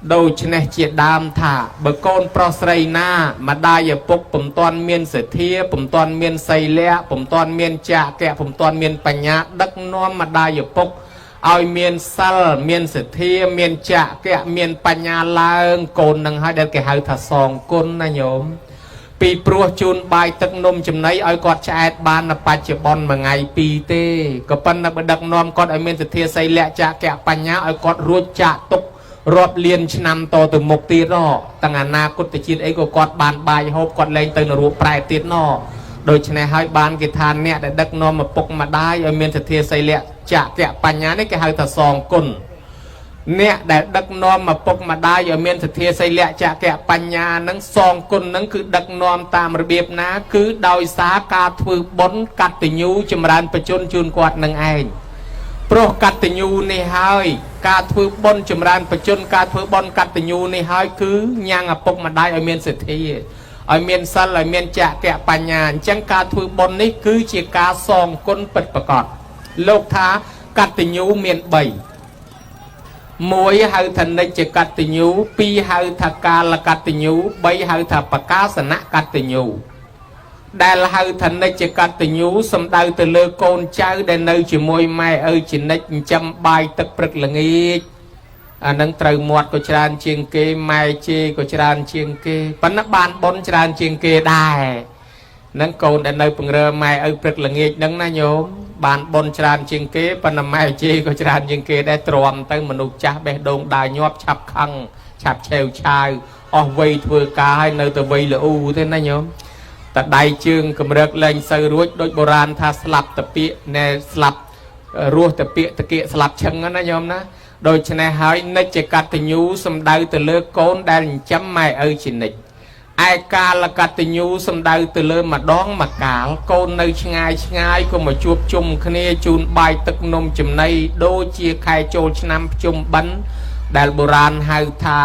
đôi chân này chia đam thả bờ con prosray na mà đai ở bốc bầm toàn miên sở thia bầm toàn miên xây lẹ bầm toàn miên chạ kẹ bầm toàn miên bành nhá đất non mà đai ở bốc ao miên sal miên sở thia miên chạ kẹ miên bành nhá lang cồn nâng hai đợt cái hai thà sòng côn na nhổm pi pruo chun bài tức nôm chấm nấy ao quạt chạy ban là ba chữ bon mà ngày pi tê có pan là bờ đất non con ao miên sở thia xây lẹ chạ kẹ bành nhá ao quạt ruột chạ tục rọp liên năm to từ một tiết đó tăng anh na cốt từ ấy của quạt bàn bài hộp quạt lên từ nửa prai tiết nó đôi chân này hai bàn cái than nè để đất nó mà bốc mà đai ở miền thực thiên xây lẹ chạ kẹ pan nhá đấy cái hai thà sòng cồn nè để đất nó mà bốc mà đai ở miền thực thiên xây lẹ chạ kẹ pan nhá nắng sòng cồn nắng cứ đất nó tam biệp ná cứ đòi xá ca thưa bón cắt từ nhu chìm ranไปจน chun quạt nâng ai pro cắt từ nhu này hơiการធ្វើបន់ចម្រើនបច្ចុប្បន្នការធ្វើបន់កតញ្ញូនេះហើយគឺញ៉ាំងឪពុកម្ដាយឲ្យមានសិទ្ធិឲ្យមានសិលឲ្យមានចក្ខៈបញ្ញាអញ្ចឹងការធ្វើបន់នេះគឺជាការសងគុណពិតប្រាកដលោកថាកតញ្ញូមាន3 1ហៅថានិច្ចកតញ្ញូ 2ហៅថាកាលកតញ្ញូ 3ហៅថាបកាសនកតញ្ញូដែលហៅថានិច្ចកតញ្ញូសំដៅទៅលើកូនចៅដែលនៅជាមួយម៉ែឪជានិច្ចចិញ្ចឹមបាយទឹកព្រឹកល្ងាចអានឹងត្រូវមាត់ក៏ច្រើនជាងគេម៉ែជេក៏ច្រើនជាងគេប៉ុន្តែបានបុណ្យច្រើនជាងគេដែរនឹងកូនដែលនៅពង្រើម៉ែឪព្រឹកល្ងាចនឹងណាញោមបានបុណ្យច្រើនជាងគេប៉ុន្តែម៉ែជេក៏ច្រើនជាងគេដែរទ្រាំទៅមនុស្សចាស់បេះដូងដើរញាប់ឆាប់ខឹងឆាប់ឆេវឆាវអស់វ័យធ្វើការហើយនៅតែវ័យល្អូទេណាញោមតែដៃជើងកម្រើកលែងសូវរួចដូចបុរាណថាស្លាប់តាពាកណែស្លាប់រស់តាពាកតាគៀកស្លាប់ឈឹងណាញោមណាដូច្នេះហើយនិច្ចកតញ្ញូសំដៅទៅលើកូនដែលចិញ្ចឹមម៉ែឪជានិច្ចឯកាលកតញ្ញូសំដៅទៅលើម្ដងម្កាលកូននៅឆ្ងាយឆ្ងាយក៏មកជួបជុំគ្នាជូនបាយទឹកនំចំណីដូចជាខែចូលឆ្នាំភ្ជុំបិណ្ឌដែលបុរាណហៅថា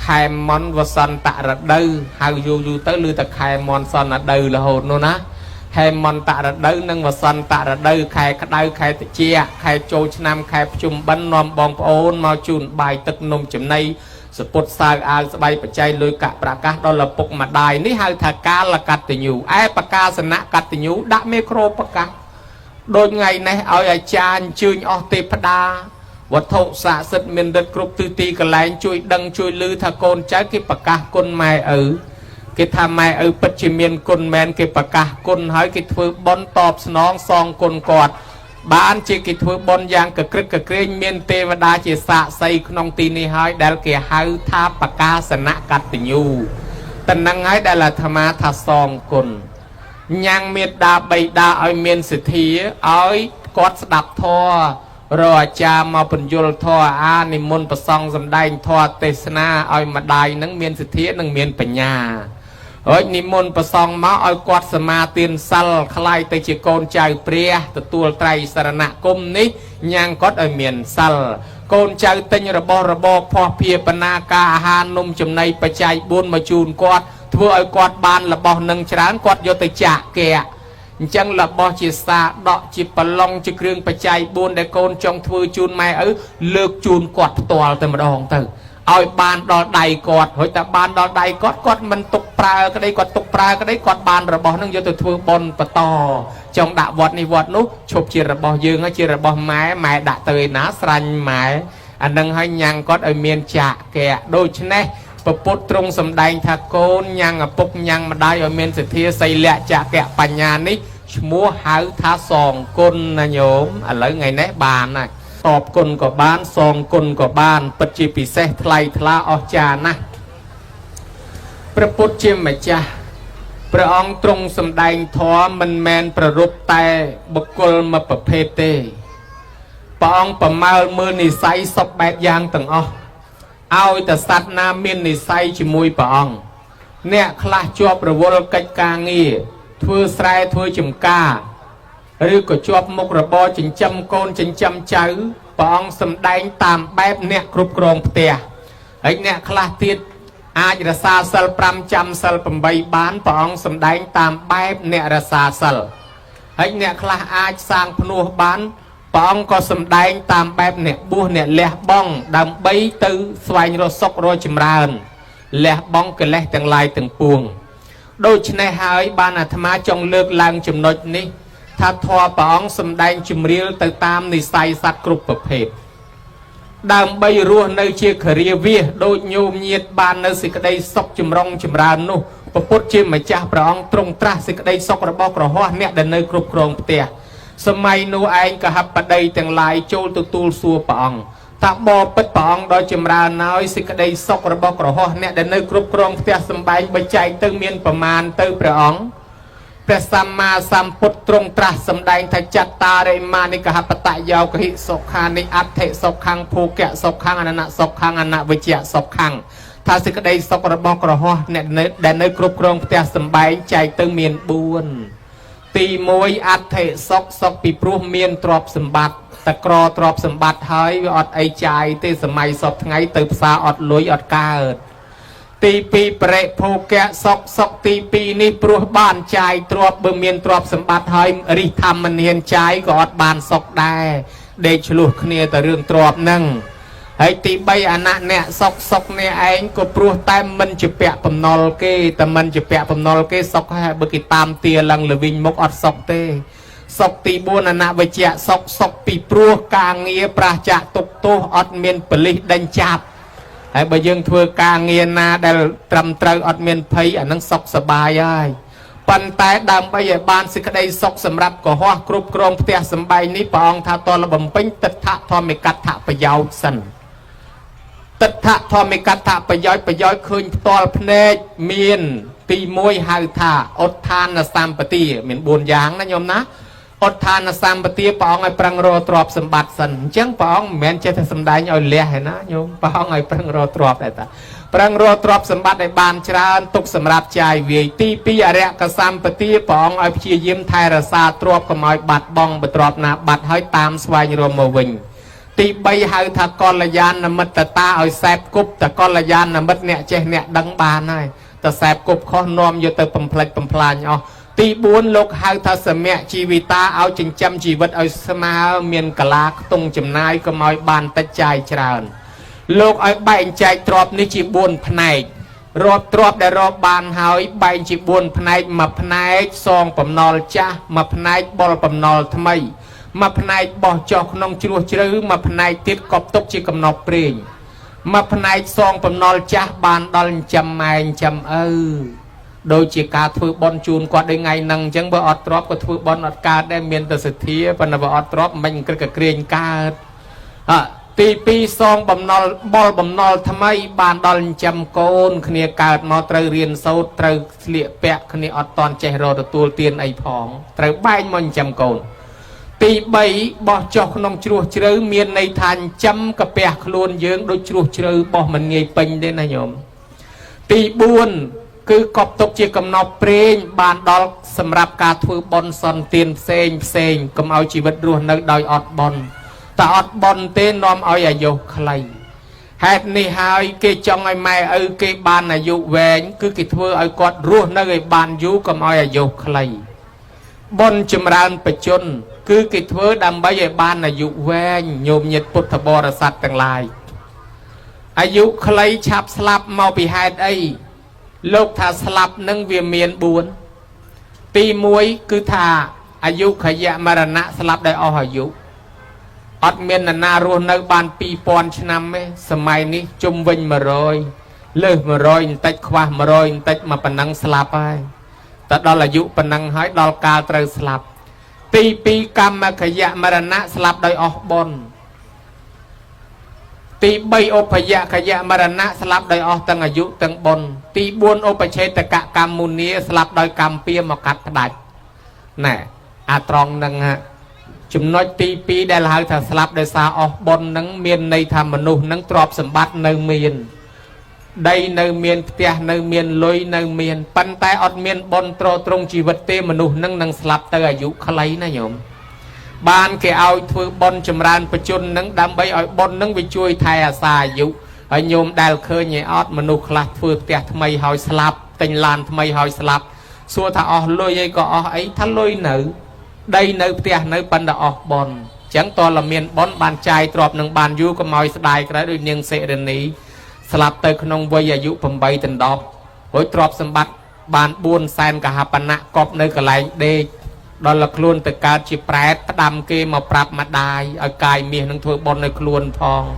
ខែមនវសន្តរដូវហៅយូរទៅឮតែខែមនសនរដូវរហូតនោះណាខែមន្តរដូវនិងវសន្តរដូវខែក្តៅខែត្រជាក់ខែចូលឆ្នាំខែភ្ជុំបិណ្ឌនាំបងប្អូនមកជូនបាយទឹកនំចំណីសពុតសាវអាវស្បៃបច្ច័យលុយកប្រកាសដល់ឪពុកម្ដាយនេះហៅថាកាលកតញ្ញូឯបកាសនកតញ្ញូដាក់មេក្រូប្រកាសដូចថ្ងៃនេះឲ្យអាចារ្យអញ្ជើញអស់ទេពតាវត្ថុស័ក្តិសិទ្ធិមានរិទ្ធគ្រប់ទិសទីកន្លែងជួយដឹងជួយឮថាកូនចៅគេប្រកាសគុណម៉ែឪគេថាម៉ែឪពិតជាមានគុណមែនគេប្រកាសគុណហើយគេធ្វើបុណ្យតបស្នងសងគុណគាត់បានជាគេធ្វើបុណ្យយ៉ាងកក្រឹកកក្រែងមានទេវតាជាសាក្សីក្នុងទីនេះហើយដែលគេហៅថាបកាសនកតញ្ញូតំណឹងហើយដែលអាត្មាថាសងគុណញ៉ាំងមេត្តាបៃតាឲ្យមានសទ្ធាឲ្យគាត់ស្ដាប់ធម៌រកអាចារ្យមកបញ្យលធម៌អានិមន្តប្រសង់សម្ដែងធម៌ទេសនាឲ្យម្ដាយនឹងមានសទ្ធានិងមានបញ្ញាហើយនិមន្តប្រសង់មកឲ្យគាត់សមាទានសិលខ្លាយទៅជាកូនចៅព្រះទទួលត្រៃសរណគមនេះញ៉ាំងគាត់ឲ្យមានសិលកូនចៅទិញរបស់របរភ័ព្វភាបនាការអាហារនំចំណីបច្ច័យ4មកជូនគាត់ធ្វើឲ្យគាត់បានរបស់នឹងច្រើនគាត់យកទៅចាក់កែអញ្ចឹងរបស់ជាសាដកជាប្រឡងជាគ្រឿងបច្ច័យ4ដែលកូនចង់ធ្វើជូនម៉ែឪលើកជូនគាត់ផ្ទាល់តែម្ដងទៅឲ្យបានដល់ដៃគាត់ហើយតែបានដល់ដៃគាត់មិនទុកប្រើក្តីគាត់ទុកប្រើក្តីគាត់បានរបស់នឹងយកទៅធ្វើបុណ្យបន្តចង់ដាក់វត្តនេះវត្តនោះឈប់ជារបស់យើងហើយជារបស់ម៉ែដាក់ទៅឯណាស្រាញ់ម៉ែអានឹងឲ្យញ៉ាំងគាត់ឲ្យមានចាក់កែដូច្នេះពពុទ្ធទ្រង់សម្ដែងថាកូនញ៉ាំងឪពុកញ៉ាំងម្ដាយឲ្យមានសទ្ធាសីលៈចក្ខៈបញ្ញានេះឈ្មោះហៅថាសងគុណណាញោមឥឡូវថ្ងៃនេះបានហើយតបគុណក៏បានសងគុណក៏បានពិតជាពិសេសថ្លៃថ្លាអស្ចារ្យណាស់ព្រះពុទ្ធជាម្ចាស់ព្រះអង្គទ្រង់សម្ដែងធម៌មិនមែនប្ររពតែបុគ្គលមួយប្រភេទទេព្រះអង្គប្រមាលមើលនិស័យសពបែបយ៉ាងទាំងអស់ឲ្យតែសត្វណាមាននិស័យជាមួយព្រះអង្គអ្នកខ្លះជាប់រវល់កិច្ចការងារធ្វើស្រែធ្វើចម្ការឬក៏ជាប់មុខរបរចិញ្ចឹមកូនចិញ្ចឹមចៅព្រះអង្គសម្ដែងតាមបែបអ្នកគ្រប់គ្រងផ្ទះហើយអ្នកខ្លះទៀតអាចរក្សាសិល5ចាំសិល8បានព្រះអង្គសម្ដែងតាមបែបអ្នករក្សាសិលហើយអ្នកខ្លះអាចសាងភ្នោះបាន ព្រះអង្គក៏សម្ដែងតាមបែបអ្នកបួសអ្នកលះបង់ដើម្បីទៅស្វែងរកសុខរកចម្រើនលះបង់កិលេសទាំងឡាយទាំងពួងដូច្នេះហើយបានអាត្មាចង់លើកឡើងចំណុចនេះថាធម៌ព្រះអង្គសម្ដែងជំរាលទៅតាមនិស្ស័យសត្វគ្រប់ប្រភេទដើម្បីរស់នៅជាគរាវាសដូចញោមញាតបាននៅសេចក្តីសុខចម្រុងចម្រើននោះព្រះពុទ្ធជាម្ចាស់ព្រះអង្គទ្រង់ត្រាស់សេចក្តីសុខរបស់ក្រហោះអ្នកដែលនៅគ្រប់គ្រងផ្ទះសម័យនោះឯងកហបតីទាំងឡាយចូលទទួលសួរព្រះអង្គថាបបិទ្ធព្រះអង្គដ៏ចម្រើនហើយសេចក្តីសុខរបស់ក្រហោះអ្នកដែលនៅគ្រប់គ្រងផ្ទះសម្បែងបច្ច័យទៅមានប្រមាណទៅព្រះអង្គព្រះសម្មាសម្ពុទ្ធទ្រង់ត្រាស់សម្ដែងថាចត្តារិមានិកហបតយោគិសុខានិអដ្ឋិសុខੰភោគៈសុខੰអននៈសុខੰអនវិជ្ជៈសុខੰថាសេចក្តីសុខរបស់ក្រហោះអ្នកដែលនៅគ្រប់គ្រងផ្ទះសម្បែងចែកទៅមាន4ទី1អដ្ឋិសុខពីព្រោះមានទ្រព្យសម្បត្តិតក្រទ្រព្យសម្បត្តិហើយវាអត់អីចាយទេសម័យសពថ្ងៃទៅផ្សារអត់លុយអត់កើតទី2បរិភោគៈសុខទី2នេះព្រោះបានចាយទ្រព្យបើមានទ្រព្យសម្បត្តិហើយរិះធម្មនានចាយក៏អត់បានសុខដែរដេកឆ្លោះគ្នាទៅរឿងទ្រព្យហ្នឹងហើយទី3អនៈអ្នកសុខនេះឯងក៏ព្រោះតែមិនជាពាក់បំណុលគេតែមិនជាពាក់បំណុលគេសុខហើយបើគេតាមទាឡើងលវិញមុខអត់សុខទេសុខទី4អនវិជ្ជៈសុខពីព្រោះការងារប្រះចាក់ទុកទោសអត់មានបលិសដេញចាប់ហើយបើយើងធ្វើការងារណាដែលត្រឹមត្រូវអត់មានភ័យអានឹងសុខសប្បាយហើយប៉ុន្តែដើម្បីឲ្យបានសេចក្តីសុខសម្រាប់កុហកគ្រប់គ្រងផ្ទះសម្បែងនេះព្រះអង្គថាតលបំពេញទិដ្ឋធម្មិកដ្ឋប្រយោជន៍សិនទិដ្ឋធម្មិកដ្ឋប្រយោជន៍ឃើញផ្ទាល់ភ្នែកមានទី1ហៅថាឧទ្ធានសម្បទាមាន4យ៉ាងណាញោមណាឧទ្ធានសម្បទាព្រះអង្គឲ្យប្រឹងរកទ្រព្យសម្បត្តិសិនអញ្ចឹងព្រះអង្គមិនមែនចេះតែសម្ដែងឲ្យលះទេណាញោមព្រះអង្គឲ្យប្រឹងរកទ្រព្យដែរតាប្រឹងរកទ្រព្យសម្បត្តិឲ្យបានច្រើនទុកសម្រាប់ចាយវាយទី2អរិយកសម្បទាព្រះអង្គឲ្យព្យាយាមថែរក្សាទ្រព្យកុំឲ្យបាត់បង់បើទ្រព្យណាបាត់ហើយតាមស្វែងរកមកវិញទី3ហៅថាកល្យាណមិត្តតាឲ្យសែបគប់តកល្យាណមិត្តអ្នកចេះអ្នកដឹងបានហើយតសែបគប់ខុសនាំយកទៅបំផ្លិចបំផ្លាញអស់ទី4លោកហៅថាសមៈជីវិតាឲ្យចិញ្ចឹមជីវិតឲ្យស្មើមានកលាខ្ទង់ចំណាយកុំឲ្យបានតិចចាយច្រើនលោកឲ្យបែងចែកទ្រព្យនេះជា4ផ្នែករាប់ទ្រព្យដែលរកបានហើយបែងជា4ផ្នែកមួយផ្នែកសងបំណុលចាស់មួយផ្នែកបលបំណុលថ្មីមួយផ្នែកបោះចុះក្នុងជ្រោះជ្រៅមួយផ្នែកទៀតកប់ទុកជាកំណប់ព្រេងមួយផ្នែកសងបំណុលចាស់បានដល់ចាំម៉ែងចាំឪដូចជាការធ្វើបន់ជូនគាត់ដូចថ្ងៃហ្នឹងអញ្ចឹងបើអត់ទ្រព្យក៏ធ្វើបន់អត់កើតដែរមានតែសទ្ធាប៉ុន្តែបើអត់ទ្រព្យមិនក្រឹកក្រែងកើតទី2សងបំណុលបលបំណុលថ្មីបានដល់ចាំកូនគ្នាកើតមកត្រូវរៀនសូត្រត្រូវស្លៀកពាក់គ្នាអត់តន់ចេះរកទទួលទានអីផងត្រូវបែងមកចាំកូនទី3បោះចុះក្នុងជ្រោះជ្រៅមានន័យថាចាំកាពះខ្លួនយើងដូចជ្រោះជ្រៅបោះមិនងាយពេញទេណាញោមទី4គឺកប់ទុកជាកំណប់ព្រេងបានដល់សម្រាប់ការធ្វើបន់សន្តានផ្សេងកុំឲ្យជីវិតរស់នៅដោយអត់បន់តែអត់បន់ទេនាំឲ្យអាយុខ្លីហេតុនេះហើយគេចង់ឲ្យម៉ែឪគេបានអាយុវែងគឺគេធ្វើឲ្យគាត់រស់នៅឲ្យបានយូរកុំឲ្យអាយុខ្លីបន់ចម្រើនបច្ចុប្បន្នគឺគេធ្វើដើម្បីឲ្យបានអាយុវែងញោមញាតិពុទ្ធបរិស័ទទាំងឡាយអាយុខ្លីឆាប់ស្លាប់មកពីហេតុអីលោកថាស្លាប់នឹងវាមាន4ទី1គឺថាអាយុខយៈមរណៈស្លាប់ដោយអស់អាយុអត់មាននរណារស់នៅបាន2000ឆ្នាំទេសម័យនេះជុំវិញ100លើស100បន្តិចខ្វះ100បន្តិចមកប៉ុណ្ណឹងស្លាប់ហើយតែដល់អាយុប៉ុណ្ណឹងហើយដល់កាលត្រូវស្លាប់ទី2កម្មខយៈមរណៈស្លាប់ដោយអស់បុណ្យទី3ឧបយៈខយៈមរណៈស្លាប់ដោយអស់ទាំងអាយុទាំងបុណ្យទី4ឧបឆេតកកម្មមុនីស្លាប់ដោយកម្មពៀមកកាត់ផ្ដាច់ណែអាត្រង់នឹងចំណុចទី2ដែលហៅថាស្លាប់ដោយសារអស់បុណ្យនឹងមានន័យថាមនុស្សនឹងទ្រព្យសម្បត្តិនៅមានដីនៅមានផ្ទះនៅមានលុយនៅមានប៉ុន្តែអត់មានបុណ្យទ្រង់ជីវិតទេមនុស្សនឹងស្លាប់ទៅអាយុខ្លីណាញោមបានគេឲ្យធ្វើបុណ្យចម្រើនបច្ចុប្បន្ននឹងដើម្បីឲ្យបុណ្យនឹងវាជួយថែអាសាអាយុហើយញោមដែលឃើញឯអត់មនុស្សខ្លះធ្វើផ្ទះថ្មីហើយស្លាប់ទិញឡានថ្មីហើយស្លាប់សួរថាអស់លុយអីក៏អស់អីថាលុយនៅដីនៅផ្ទះនៅប៉ុន្តែអស់បុណ្យ chẳng to là miền bón bàn chai trọp nâng bàn du có mòi đài cái đôi niêng sẽ đến ní slap tới không vây dụ phẩm bay tình đọc với trọp xâm bắt bàn buôn sen cả hạp nạ cọp nơi cả lại đê đó là luôn từ cao chỉ prét đam kia mà prap mặt đài ở cài miền nâng thôi bón nơi luôn phong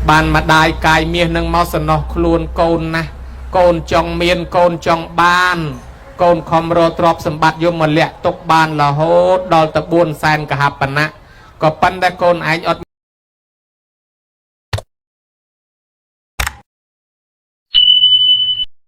bàn mặt đài cài miền nâng mau sần nó luôn côn na côn trong miền côn trong ban côn không rô trọp xâm bắt vô mà lẹ tục ban là hốt đó là buôn sen cả hạp nạ có pan đã côn anh ọt